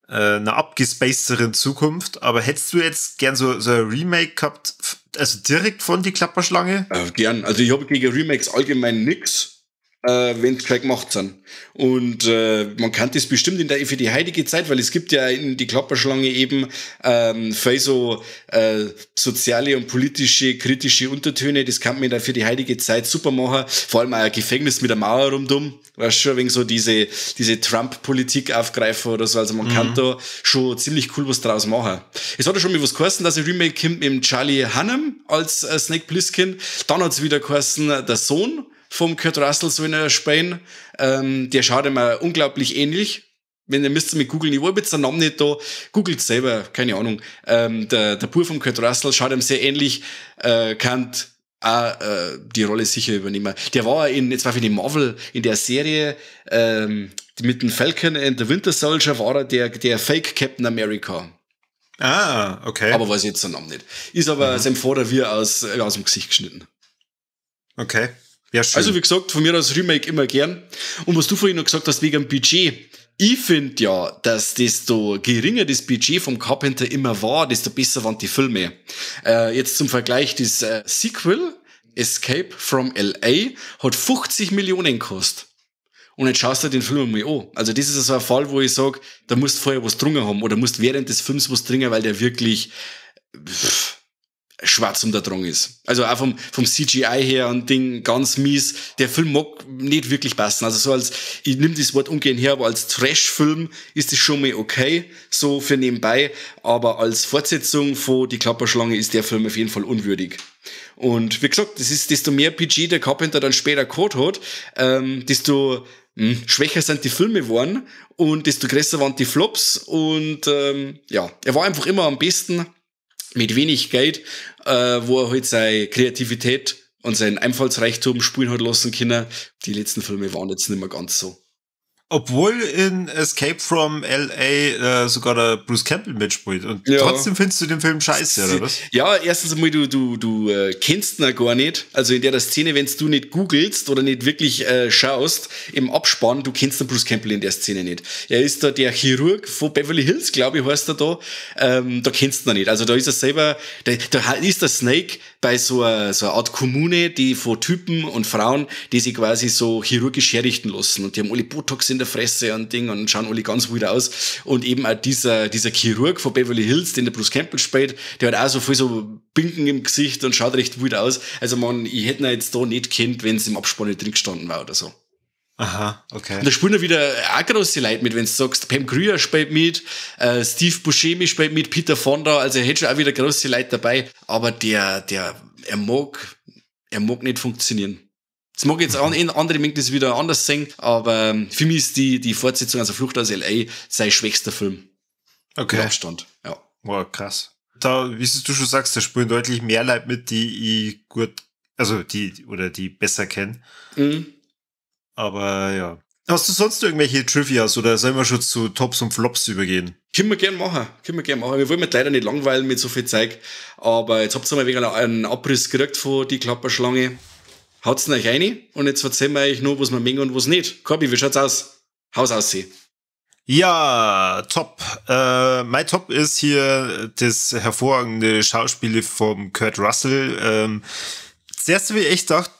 Speaker 1: einer abgespacederen Zukunft, aber hättest du jetzt gern so ein Remake gehabt, also direkt von die Klapperschlange?
Speaker 2: Gern. Also ich habe gegen Remakes allgemein nix, wenn es gleich gemacht sind. Und man kann das bestimmt für die heutige Zeit, weil es gibt ja in die Klapperschlange eben viel so soziale und politische, kritische Untertöne, das kann man da für die heutige Zeit super machen. Vor allem auch ein Gefängnis mit der Mauer rumdumm. Weißt schon, wegen so diese Trump-Politik aufgreifen oder so. Also man kann da schon ziemlich cool was draus machen. Es hat ja schon mal was geheißen, dass ein Remake kommt mit dem Charlie Hunnam als Snake Plissken. Dann hat es wieder geheißen, der Sohn vom Kurt Russell soll er spielen. Der schaut immer unglaublich ähnlich. Wenn ihr müsst mit googeln, ich habe jetzt den Namen nicht da, googelt selber, keine Ahnung. Der Bub vom Kurt Russell schaut ihm sehr ähnlich, kann auch die Rolle sicher übernehmen. Der war jetzt war für die Marvel in der Serie mit dem Falcon and the Winter Soldier war er der Fake Captain America.
Speaker 1: Ah, okay.
Speaker 2: Aber weiß jetzt den Namen nicht. Ist aber sein Vater wie aus dem Gesicht geschnitten.
Speaker 1: Okay. Ja, schön.
Speaker 2: Also wie gesagt, von mir aus Remake immer gern. Und was du vorhin noch gesagt hast wegen dem Budget, ich finde ja, dass desto geringer das Budget vom Carpenter immer war, desto besser waren die Filme. Jetzt zum Vergleich, das Sequel, Escape from L.A., hat 50 Millionen gekostet. Und jetzt schaust du den Film mal an. Also das ist so ein Fall, wo ich sage, da musst du vorher was drungen haben oder musst während des Films was dringen, weil der wirklich schwarz um der Drang ist. Also auch vom CGI her und Ding ganz mies. Der Film mag nicht wirklich passen. Also so als, ich nehme das Wort umgehend her, aber als Trash-Film ist das schon mal okay, so für nebenbei. Aber als Fortsetzung von Die Klapperschlange ist der Film auf jeden Fall unwürdig. Und wie gesagt, das ist, desto mehr PG der Carpenter dann später gehabt hat, desto schwächer sind die Filme geworden und desto größer waren die Flops. Und er war einfach immer am besten mit wenig Geld, wo er halt seine Kreativität und seinen Einfallsreichtum spielen hat lassen können. Die letzten Filme waren jetzt nicht mehr ganz so.
Speaker 1: Obwohl in Escape from L.A. Sogar der Bruce Campbell mitspielt. Und trotzdem findest du den Film scheiße, oder was?
Speaker 2: Ja, erstens einmal, du kennst ihn gar nicht. Also in der Szene, wenn du nicht googelst oder nicht wirklich schaust, im Abspann, du kennst den Bruce Campbell in der Szene nicht. Er ist da der Chirurg von Beverly Hills, glaube ich, heißt er da. Da kennst du ihn nicht. Also da ist er selber, da ist der Snake bei so einer Art Kommune, die von Typen und Frauen, die sich quasi so chirurgisch herrichten lassen. Und die haben alle Botox in der Fresse und Ding und schauen alle ganz wild aus. Und eben auch dieser Chirurg von Beverly Hills, den der Bruce Campbell spielt, der hat auch so viel so Binken im Gesicht und schaut recht wild aus. Also ich hätte ihn jetzt da nicht kennt, wenn es im Abspann nicht drin gestanden war oder so.
Speaker 1: Aha, okay.
Speaker 2: Und da spielen ja wieder auch große Leute mit, wenn du sagst, Pam Grier spielt mit, Steve Buscemi spielt mit, Peter Fonda, also er hätte schon auch wieder große Leute dabei, aber er mag nicht funktionieren. Das mag jetzt andere mögen das wieder anders sehen, aber für mich ist die Fortsetzung, also Flucht aus L.A., sein schwächster Film.
Speaker 1: Okay.
Speaker 2: Mit Abstand, ja.
Speaker 1: Wow, krass. Da, wie du schon sagst, da spielen deutlich mehr Leute mit, die ich gut, also die besser kenne.
Speaker 2: Mhm.
Speaker 1: Aber ja. Hast du sonst irgendwelche Trivias oder sollen wir schon zu Tops und Flops übergehen?
Speaker 2: Können wir gern machen. Wir wollen mit leider nicht langweilen mit so viel Zeug, aber jetzt habt ihr mal wegen einen Abriss gekriegt von die Klapperschlange. Haut's euch rein und jetzt erzählen wir euch noch, was wir mengen und was nicht. Corby, wie schaut's aus? Haus aussehen.
Speaker 1: Ja, top. Mein Top ist hier das hervorragende Schauspiel vom Kurt Russell. Das erste, wie ich echt dachte,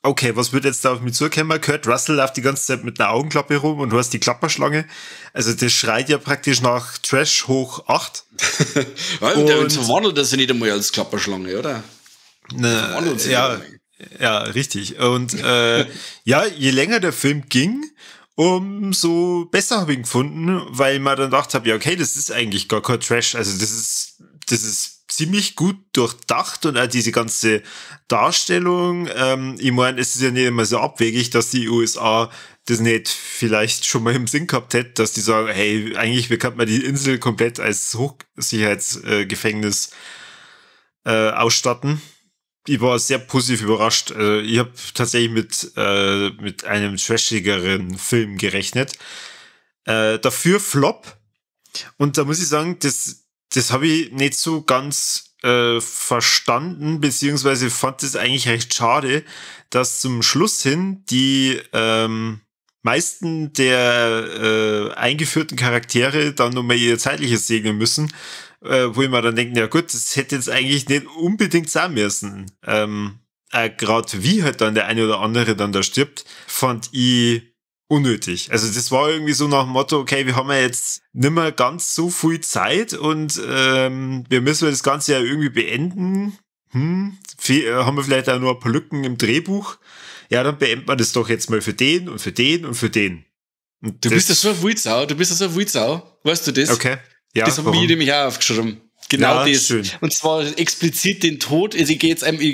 Speaker 1: okay, was wird jetzt da auf mich zukommen? Kurt Russell läuft die ganze Zeit mit einer Augenklappe rum und du hast die Klapperschlange. Also das schreit ja praktisch nach Trash hoch 8.
Speaker 2: Und verwandelt das ja nicht einmal als Klapperschlange, oder?
Speaker 1: Ja, richtig. Und je länger der Film ging, umso besser habe ich ihn gefunden, weil man dann gedacht habe, ja okay, das ist eigentlich gar kein Trash. Also das ist ziemlich gut durchdacht und auch diese ganze Darstellung. Ich meine, es ist ja nicht immer so abwegig, dass die USA das nicht vielleicht schon mal im Sinn gehabt hätte, dass die sagen, hey, eigentlich könnte man die Insel komplett als Hochsicherheitsgefängnis ausstatten. Ich war sehr positiv überrascht. Ich habe tatsächlich mit einem trashigeren Film gerechnet. Dafür Flop. Und da muss ich sagen, das habe ich nicht so ganz verstanden, beziehungsweise fand es eigentlich recht schade, dass zum Schluss hin die meisten der eingeführten Charaktere dann nochmal ihr zeitliches segnen müssen, wo ich mir dann denke, ja gut, das hätte jetzt eigentlich nicht unbedingt sein müssen. Gerade wie halt dann der eine oder andere dann da stirbt, fand ich unnötig. Also das war irgendwie so nach dem Motto, okay, wir haben ja jetzt nicht mehr ganz so viel Zeit und wir müssen das Ganze ja irgendwie beenden. Haben wir vielleicht auch nur ein paar Lücken im Drehbuch? Ja, dann beenden wir das doch jetzt mal für den und für den und für den. Und
Speaker 2: du bist ja so ein Wildsau, weißt du das?
Speaker 1: Okay. Ja,
Speaker 2: das haben wir nämlich auch aufgeschrieben. Genau
Speaker 1: ja,
Speaker 2: das.
Speaker 1: Schön.
Speaker 2: Und zwar explizit den Tod, also ich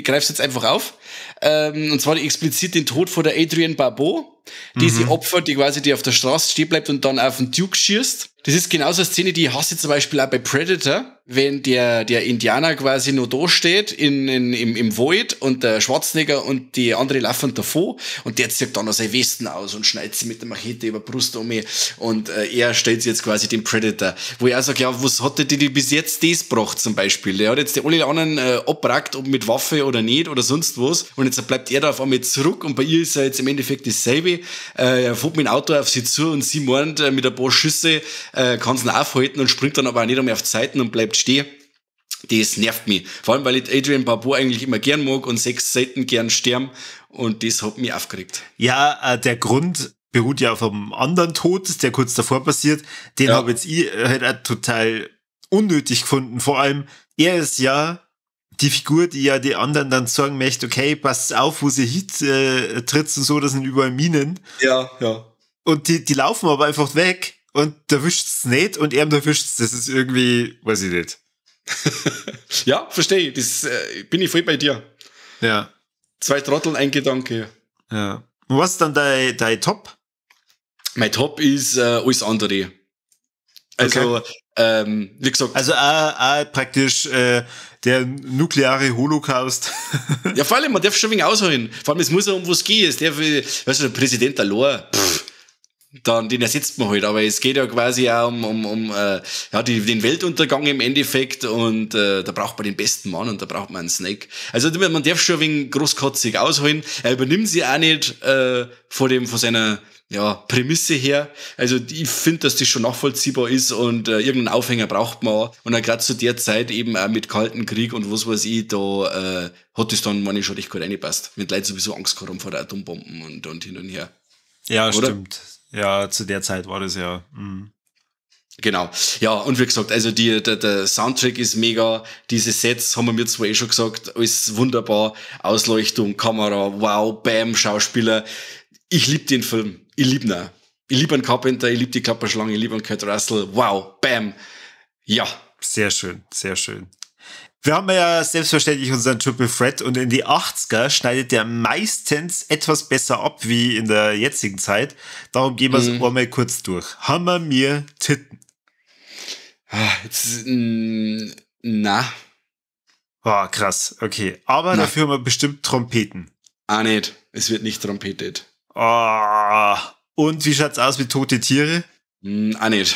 Speaker 2: greife es jetzt einfach auf, und zwar explizit den Tod von der Adrienne Barbeau, die sie opfert, die quasi die auf der Straße stehen bleibt und dann auf den Duke schießt. Das ist genauso eine Szene, die hasse ich zum Beispiel auch bei Predator, wenn der Indianer quasi noch da steht im Void und der Schwarzenegger und die andere laufen davor und der zieht dann noch seine Westen aus und schneidet sie mit der Machete über die Brust um und er stellt sie jetzt quasi den Predator. Wo ich auch sage, ja, was hat der die bis jetzt das gebracht zum Beispiel? Der hat jetzt die alle anderen abbrackt, ob mit Waffe oder nicht oder sonst was und jetzt bleibt er da auf einmal zurück und bei ihr ist er jetzt im Endeffekt dasselbe. Er fährt mit dem Auto auf sie zu und sie meint mit ein paar Schüsse kann sie ihn aufhalten und springt dann aber auch nicht einmal auf die Seiten und bleibt stehen. Das nervt mich. Vor allem, weil ich Adrienne Barbeau eigentlich immer gern mag und 6 Seiten gern sterben und das hat mich aufgeregt.
Speaker 1: Ja, der Grund beruht ja auf einem anderen Tod, der kurz davor passiert. Den habe jetzt ich halt auch total unnötig gefunden. Vor allem, er ist ja die Figur, die ja die anderen dann sagen möchte, okay, passt auf, wo sie tritt und so, das sind überall Minen.
Speaker 2: Ja.
Speaker 1: Und die laufen aber einfach weg. Und da wischt's nicht und er erwischt's. Das ist irgendwie, weiß ich nicht.
Speaker 2: Ja, verstehe. Das bin ich voll bei dir.
Speaker 1: Ja.
Speaker 2: 2 Trotteln, ein Gedanke.
Speaker 1: Ja. Und was ist dann dein Top?
Speaker 2: Mein Top ist alles andere. Also,
Speaker 1: okay.
Speaker 2: Wie gesagt.
Speaker 1: Also praktisch der nukleare Holocaust.
Speaker 2: Ja, vor allem, man darf schon ein wenig ausholen. Vor allem, es muss ja um was gehen. Es darf, weißt du, der Präsident allein, dann den ersetzt man halt, aber es geht ja quasi auch um den Weltuntergang im Endeffekt und da braucht man den besten Mann und da braucht man einen Snake. Also man darf schon ein wenig großkotzig ausholen. Er übernimmt sie auch nicht von seiner Prämisse her. Also ich finde, dass das schon nachvollziehbar ist und irgendeinen Aufhänger braucht man auch. Und gerade zu der Zeit eben auch mit Kalten Krieg und was weiß ich, da hat das dann meine ich schon recht gut reingepasst. Wenn die Leute sowieso Angst gehabt haben vor der Atombomben und hin und her.
Speaker 1: Ja, oder? Stimmt. Ja, zu der Zeit war das ja.
Speaker 2: Genau. Ja, und wie gesagt, also der Soundtrack ist mega. Diese Sets haben wir zwar schon gesagt, alles wunderbar. Ausleuchtung, Kamera, wow, bam, Schauspieler. Ich liebe den Film. Ich liebe ihn auch. Ich liebe einen Carpenter, ich liebe die Klapperschlange, ich liebe einen Kurt Russell. Wow, bam. Ja.
Speaker 1: Sehr schön, sehr schön. Wir haben ja selbstverständlich unseren Triple Threat und in die 80er schneidet der meistens etwas besser ab wie in der jetzigen Zeit. Darum gehen wir es einmal kurz durch. Hammer mir Titten.
Speaker 2: Na.
Speaker 1: Oh, krass, okay. Aber dafür haben wir bestimmt Trompeten.
Speaker 2: Ah, nicht. Es wird nicht trompetet.
Speaker 1: Oh. Und wie schaut's aus mit tote Tiere?
Speaker 2: Ah, nicht.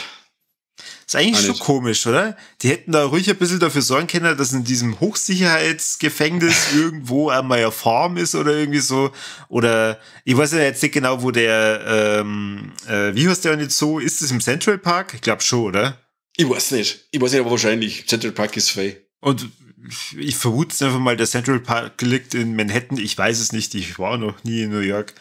Speaker 1: Ist eigentlich schon komisch, oder? Die hätten da ruhig ein bisschen dafür sorgen können, dass in diesem Hochsicherheitsgefängnis irgendwo einmal eine Farm ist oder irgendwie so. Oder ich weiß ja jetzt nicht genau, wo der, wie heißt der nicht so? Ist das im Central Park? Ich glaube schon, oder?
Speaker 2: Ich weiß nicht, aber wahrscheinlich. Central Park ist frei.
Speaker 1: Und ich vermute es einfach mal, der Central Park liegt in Manhattan. Ich weiß es nicht, ich war noch nie in New York.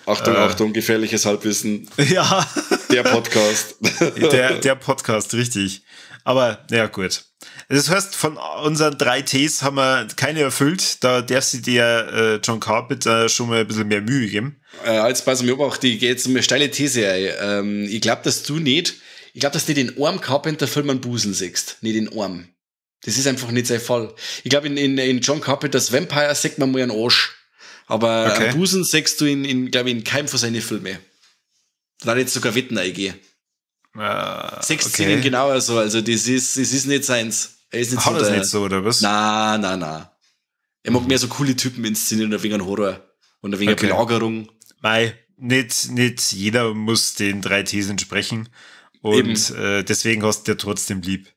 Speaker 2: Achtung, gefährliches Halbwissen.
Speaker 1: Ja.
Speaker 2: Der Podcast.
Speaker 1: Der Podcast, richtig. Aber, ja, gut. Das heißt, von unseren 3 Ts haben wir keine erfüllt. Da darf sich der John Carpenter schon mal ein bisschen mehr Mühe geben.
Speaker 2: Jetzt pass mir auf, ich gehe jetzt eine steile These ein. Ich glaube, dass du nicht den Arm Carpenter-Film an Busen siehst. Nicht den Arm. Das ist einfach nicht sein Fall. Ich glaube, in John Carpenters Vampire sieht man mal einen Arsch. Aber am Busen siehst du in keinem von seinen Filmen. Da jetzt sogar Wetten eingehen. Sechst sie ihn genauer so. Also das ist nicht seins. Er ist nicht
Speaker 1: Hat das nicht so, oder was?
Speaker 2: Na. Er mag mehr so coole Typen inszenieren, ein wenig an Horror und ein wenig Belagerung.
Speaker 1: Mei, nicht jeder muss den 3 Ts entsprechen. Und deswegen hast du dir trotzdem lieb.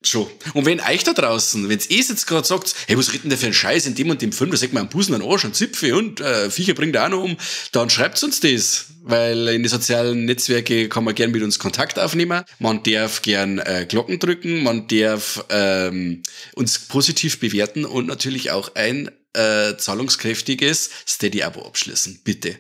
Speaker 2: Schon. Und wenn euch da draußen, wenn ihr jetzt gerade sagt, hey, was redet denn der für einen Scheiß in dem und dem Film, da sagt man einen Busen, einen Arsch, einen Zipfel und Viecher bringt er auch noch um, dann schreibt uns das, weil in die sozialen Netzwerke kann man gern mit uns Kontakt aufnehmen, man darf gern Glocken drücken, man darf uns positiv bewerten und natürlich auch ein zahlungskräftiges Steady-Abo abschließen. Bitte.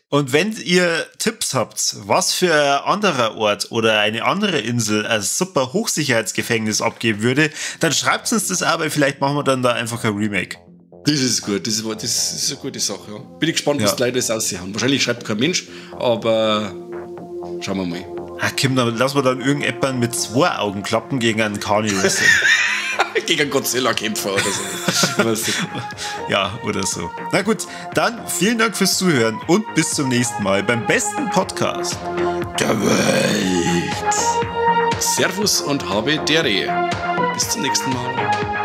Speaker 1: Und wenn ihr Tipps habt, was für ein anderer Ort oder eine andere Insel ein super Hochsicherheitsgefängnis abgeben würde, dann schreibt uns das auch, weil vielleicht machen wir dann da einfach ein Remake.
Speaker 2: Das ist gut, das ist eine gute Sache. Ja. Bin ich gespannt, was die Leute das aussehen. Wahrscheinlich schreibt kein Mensch, aber schauen wir mal.
Speaker 1: Ach Kim, dann lassen wir dann irgendjemanden mit 2 Augenklappen gegen einen Carney wresteln.
Speaker 2: Gegen einen Godzilla-Kämpfer oder so.
Speaker 1: Ja, oder so. Na gut, dann vielen Dank fürs Zuhören und bis zum nächsten Mal beim besten Podcast der Welt.
Speaker 2: Servus und habe Dere. Bis zum nächsten Mal.